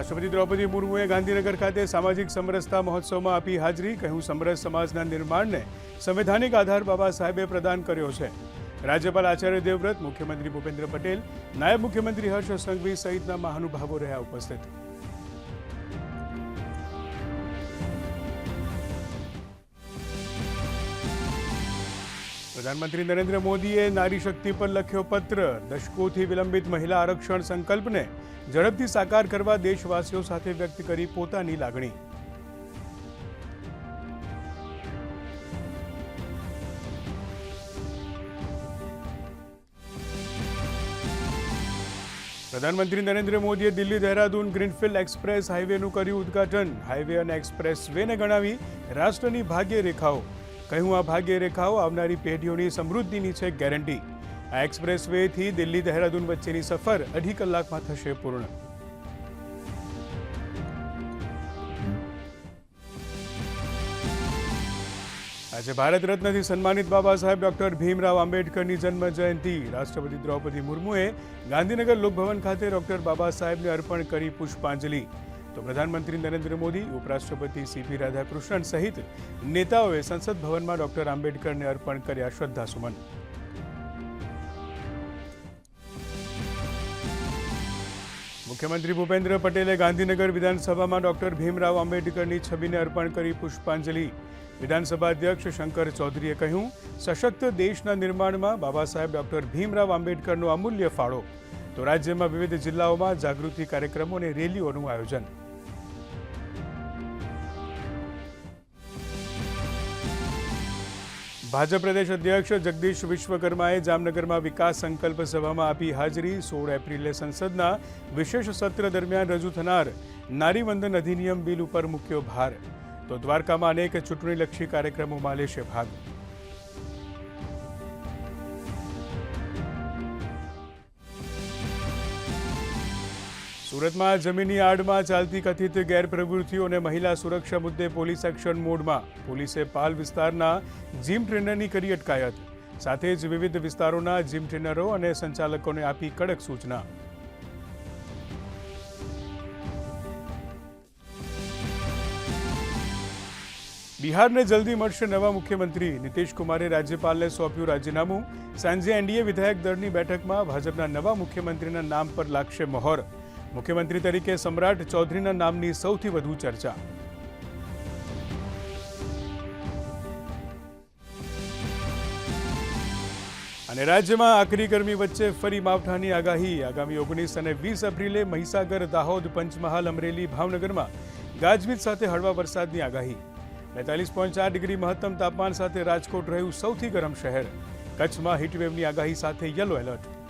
રાષ્ટ્રપતિ દ્રૌપદી મુર્મુએ ગાંધીનગર ખાતે સામાજિક સમરસતા મહોત્સવમાં આપી હાજરી. કહ્યું, સમરસ સમાજના નિર્માણને સંવૈધાનિક આધાર બાબા સાહેબે પ્રદાન કર્યો છે. રાજ્યપાલ આચાર્ય દેવવ્રત, મુખ્યમંત્રી ભૂપેન્દ્ર પટેલ, નાયબ મુખ્યમંત્રી હર્ષ સંઘવી સહિતના મહાનુભાવો રહ્યા ઉપસ્થિત. પ્રધાનમંત્રી નરેન્દ્ર મોદીએ નારી શક્તિ પર લખ્યો પત્ર. દશકોથી વિલંબિત મહિલા આરક્ષણ સંકલ્પને ઝડપથી સાકાર કરવા દેશવાસીઓ સાથે વ્યક્ત કરી પોતાની લાગણી. પ્રધાનમંત્રી નરેન્દ્ર મોદીએ દિલ્હી દહેરાદૂન ગ્રીનફિલ્ડ એક્સપ્રેસ હાઈવેનું કર્યું ઉદ્ઘાટન. હાઈવે અને એક્સપ્રેસ વેને ગણાવી રાષ્ટ્રની ભાગ્ય રેખાઓ. કહ્યું, આ ભાગ્ય રેખાઓ આવનારી પેઢીઓની સમૃદ્ધિની છે ગેરંટી. આ એક્સપ્રેસ વેથી દિલ્હી દહેરાદૂન વચ્ચેની સફર 2.5 કલાકમાં થશે પૂર્ણ. આજે ભારત રત્નથી સન્માનિત બાબા સાહેબ ડોક્ટર ભીમરાવ આંબેડકરની જન્મ જયંતિ. રાષ્ટ્રપતિ દ્રૌપદી મુર્મુએ ગાંધીનગર લોકભવન ખાતે ડોક્ટર બાબા સાહેબને અર્પણ કરી પુષ્પાંજલિ. તો પ્રધાનમંત્રી નરેન્દ્ર મોદી, ઉપરાષ્ટ્રપતિ CP રાધાકૃષ્ણન સહિત નેતાઓએ સંસદ ભવનમાં ડોક્ટર આંબેડકરને અર્પણ કર્યા શ્રદ્ધાસુમન. મુખ્યમંત્રી ભૂપેન્દ્ર પટેલે ગાંધીનગર વિધાનસભામાં ડોક્ટર ભીમરાવ આંબેડકરની છબીને અર્પણ કરી પુષ્પાંજલિ. વિધાનસભા અધ્યક્ષ શંકર ચૌધરીએ કહ્યું, સશક્ત દેશના નિર્માણમાં બાબા સાહેબ ડોક્ટર ભીમરાવ આંબેડકરનો અમૂલ્ય ફાળો. તો રાજ્યમાં વિવિધ જિલ્લાઓમાં જાગૃતિ કાર્યક્રમો અને રેલીઓનું આયોજન. ભાજપ પ્રદેશ અધ્યક્ષ જગદીશ વિશ્વકર્માએ જામનગરમાં વિકાસ સંકલ્પ સભામાં આપી હાજરી. 16 એપ્રિલે સંસદના વિશેષ સત્ર દરમિયાન રજૂ થનાર નારી વંદન અધિનિયમ બિલ ઉપર મૂક્યો ભાર. તો દ્વારકામાં અનેક ચૂંટણીલક્ષી કાર્યક્રમોમાં લેશે ભાગ. સુરતમાં જમીનની આડમાં ચાલતી કથિત ગેરપ્રવૃત્તિઓ અને મહિલા સુરક્ષા મુદ્દે પોલીસ એક્શન મોડમાં. પોલીસે પાલ વિસ્તારના જીમ ટ્રેનરની કરી અટકાયત. સાથે જ વિવિધ વિસ્તારોના જીમ ટ્રેનરો અને સંચાલકોને આપી કડક સૂચના. બિહારને જલ્દી મળશે નવા મુખ્યમંત્રી. નીતિશ કુમારે રાજ્યપાલને સોંપ્યું રાજીનામું. સાંજે NDA વિધાયક દળની બેઠકમાં ભાજપના નવા મુખ્યમંત્રીના નામ પર લાગશે મહોર. મુખ્યમંત્રી તરીકે સમ્રાટ ચૌધરીના નામની સૌથી વધુ ચર્ચા. અને રાજ્યમાં આકરી ગરમી વચ્ચે ફરી માવઠાની આગાહી. આગામી 19 અને 20 એપ્રિલે મહીસાગર, દાહોદ, પંચમહાલ, અમરેલી, ભાવનગરમાં ગાજવીજ સાથે હળવા વરસાદની આગાહી. 42.4 ડિગ્રી મહત્તમ તાપમાન સાથે રાજકોટ રહ્યું સૌથી ગરમ શહેર. કચ્છમાં હીટવેવની આગાહી સાથે યલો એલર્ટ.